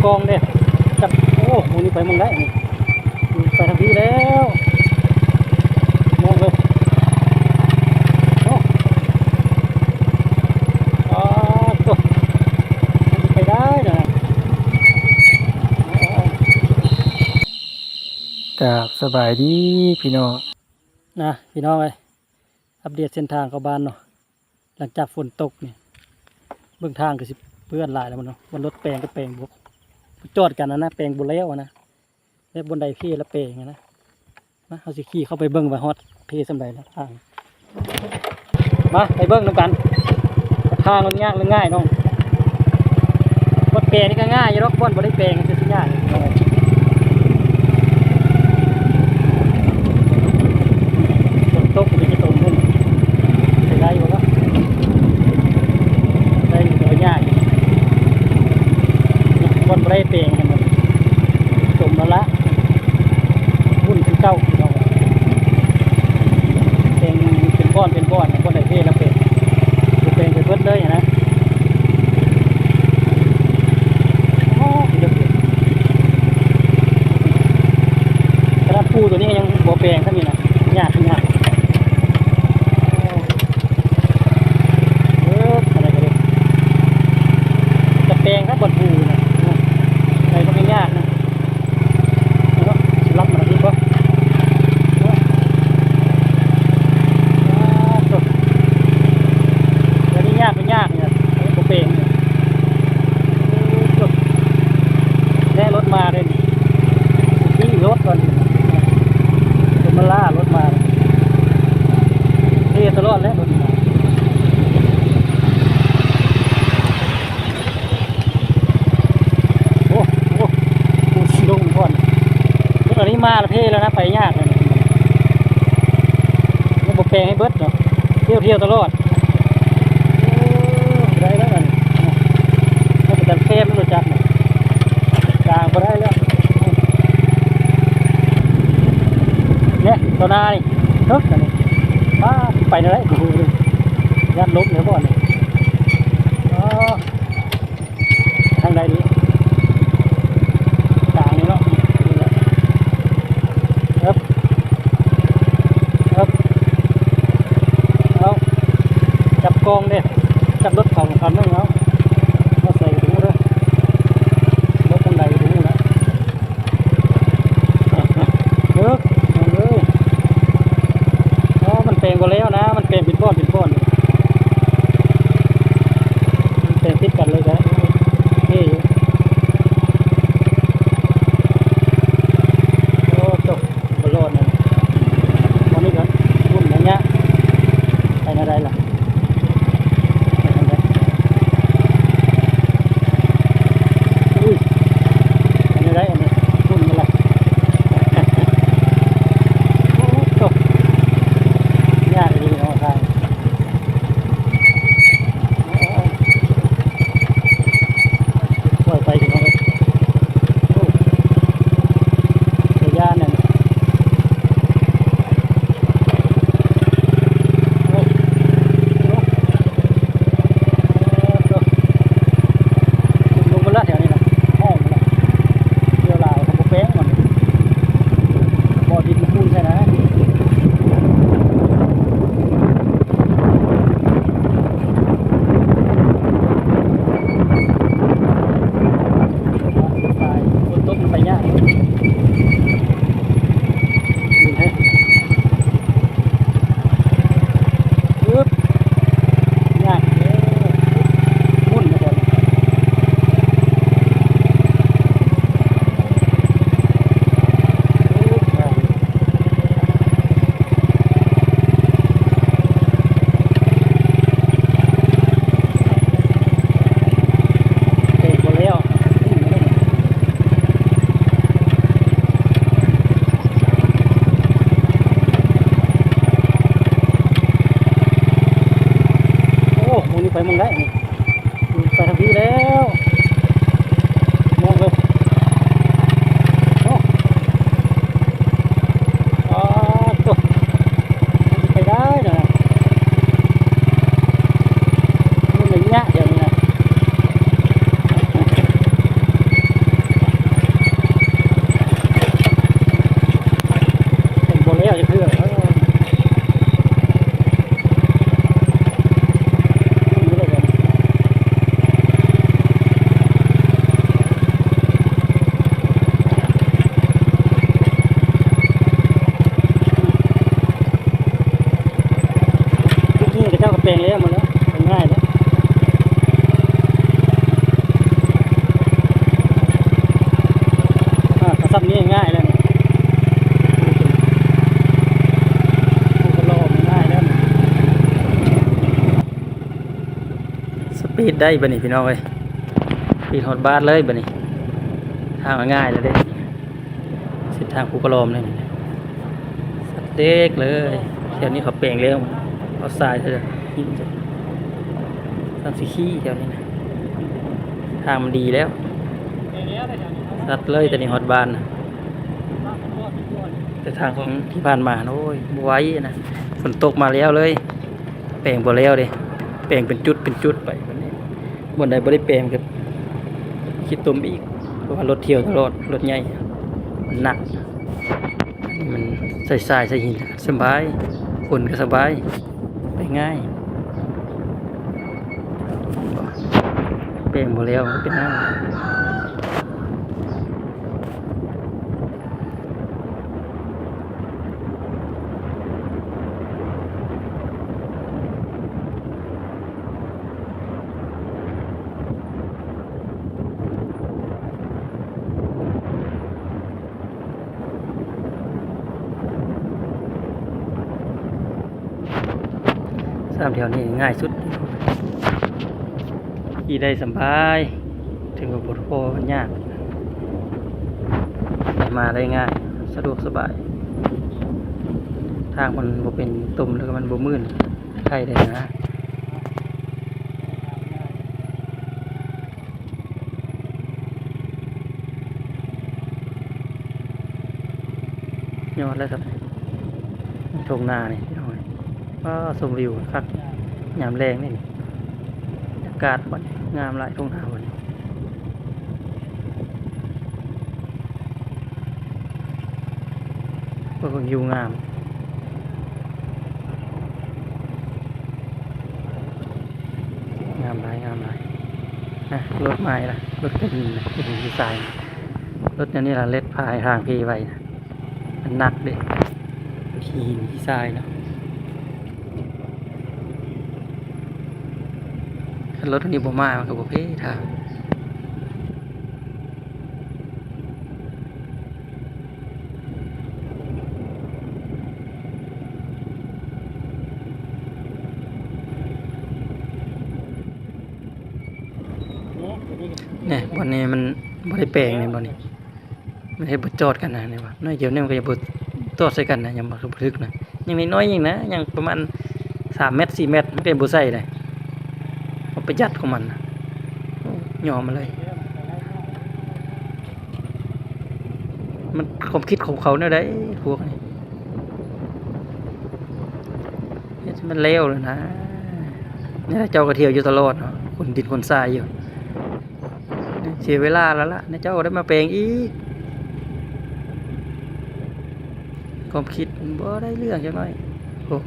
กองเนี่ยจับโอ้โหนี่ไปมึงได้ไปทางนี้แล้วมองเลยโอ้ตัวไปได้นะกับสบายดีพี่น้องนะพี่น้องเลยอัปเดตเส้นทางเข้าบ้านเนาะหลังจากฝนตกนี่เบื้องทางก็สิเพื่อนหลายแล้วมันเนาะบนรถแปลงก็แปลงบกจอดกันนะแปลงบุแล้วนะแล้วบนใดพี่แล้วแปลงนะเอาสิขี่เข้าไปเบิ้งไปฮอตพี่สำใดแล้วทางมาไปเบิ้งน้ำกันทางมันยากหรือง่ายน้องรถแปลงนี่ก็ง่ายอยู่รถบนบนได้แปลงจะสิง่ายฝนตกมันจะตกมุ่งไปได้บ่วะได้ตัวยากบนบนได้แปลงมันจมแล้วละวุ่นเป็นเก้าเป็นก้อนก้อนไหนเท่แล้วเป็นไปเพิ่มเลยนะกระปูตัวนี้ยังบัวแปลงก็มีนะยากอะไรก็ได้จะแปลงถ้าบนปูนะอะไรก็ไม่ยากนะรับมาดีกว่าไม่ยากเนี่ยตัวเปลงเนี่ยแน่รถมาเลยที่รถก่อนจะมาล่ารถมาเที่ตลอดแล้วรถมาโอ้ชิลงก่อนรถอันนี้มาแล้วเท่แล้วนะไปยากเลยนี่บกแปลงให้เบิดเนาะเที่ยวตลอดได้แล้วกันถ้าเป็นการเทมรู้จักเนี่ยกลางก็ได้แล้วเนี่ยตัวนานี่เฮ้ยนี่ไปไหนได้ดูยัดล้มเหนือบ่อนนี่ทางใดนี้กลางนี่เนาะเอาจับกองเนี่ยจับรถของคันนึงเอาใส่ถุงเลยรถคันใดถุงนะมันเปลงก็แล้วนะมันเปลงเป็นก้อนมันเปลงติดกันเลยนะนี่โอ้จบบอลนะตอนนี้กันรุ่นอย่างเงี้ยไปไหนได้ล่ะไปมึงได้ไปทางนี้แล้วมองเลยตัวไปได้นะมันอย่างเงี้ยเดี๋ยวนี้นะ ปลงแล้วหมดแล้วเป็นง่ายแล้วกระซับนี้ง่ายแล้วเนี่ยกูก็รอมันง่ายแล้วสปีดได้บ่นี่พี่น้องเอ้ยสปีดฮอดบาทเลยบ่นี่ทางง่ายเลยเด้เส้นทางกูก็รอมเลยสัตว์เด็กเลยแถวนี้เขาแปลงแล้วเอาทรายเถอะหินทำสีขี้แถวนี้นะทางมันดีแล้วสัตว์เลยแต่นี่ฮอดบานนะแต่ทางของที่ผ่านมาโอ้ยไว้นะฝนตกมาแล้วเลยแปลงบ่แล้วเด้แปลงเป็นจุดไปวันนี้บนใดบ่ได้แปลงกับคิดตุ่มอีกเพราะว่ารถเที่ยวตลอดรถใหญ่มันหนักอันนี้มันใส่ทรายใส่หินสบายคนก็สบายไปง่ายแปลงบ่แล้วเป็นหน้าสามแถวนี้ง่ายสุดขี่ได้สบายถึงกับบทโพมันยากไปมาได้ง่ายสะดวกสบายทางมันบ่เป็นตุ่มแล้วก็มันบ่มื่นใครได้นะยอดแล้วครับทงนานี่พี่น้อยก็ชมวิวครับยามแรงนี่อากาศบัดงามหลายทงนาบัดก็วิวงามงามหลายนะรถใหม่ละรถเป็นดีไซน์รถนี่ล่ะเล็ดพายทางพี่ไว้นะมันหนักเด็กขี่ดีไซน์เนาะรถนี้บ่มามันก็บ่เพ่ทางเนี่ยบนนี้มันบ่ได้แปลงเนี่ยบนนี้ไม่ได้บ่จอดกันนะเนี่ยว่าน้อยเดียวเนี่ยมันก็จะบ่จอดใส่กันนะยังบ่ทึกนะยังน้อยๆอย่างนะยังประมาณ3 เมตร 4 เมตรมันก็บ่ใส่ได้เอาประหยัดของมันนะยอมมาเลยมันความคิดของเขาเนี่ยได้พวกนี้มันเลวเลยนะนี่เจ้าก็เที่ยวอยู่ตลอดเนาะคนดินคนทรายอยู่เสียเวลาแล้วล่ะนี่เจ้าก็ได้มาแปลงอีกความคิดบ่ได้เรื่องจังหน่อยโอ้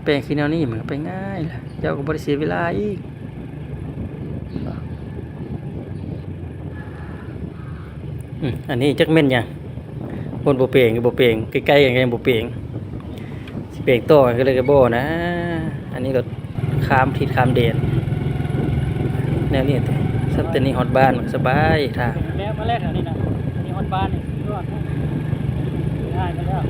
แปลงขี้แนวนี้มันก็ไปง่ายล่ะเจ้าก็บ่ได้เสียเวลาอีกอันนี้จักเม่นยังบนบ่เปลงก็บ่เปลงใกล้ๆกันก็ยังบ่เปลงสิเปลงต่อก็เลยก็บ่นะอันนี้ก็ข้ามทิศข้ามแดนแนวนี้สักแต่นี้ฮอดบ้านสบายทางแล้วมาแรกแถวนี้นะนี่ฮอดบ้านนี่ยอดง่ายมาแล้ว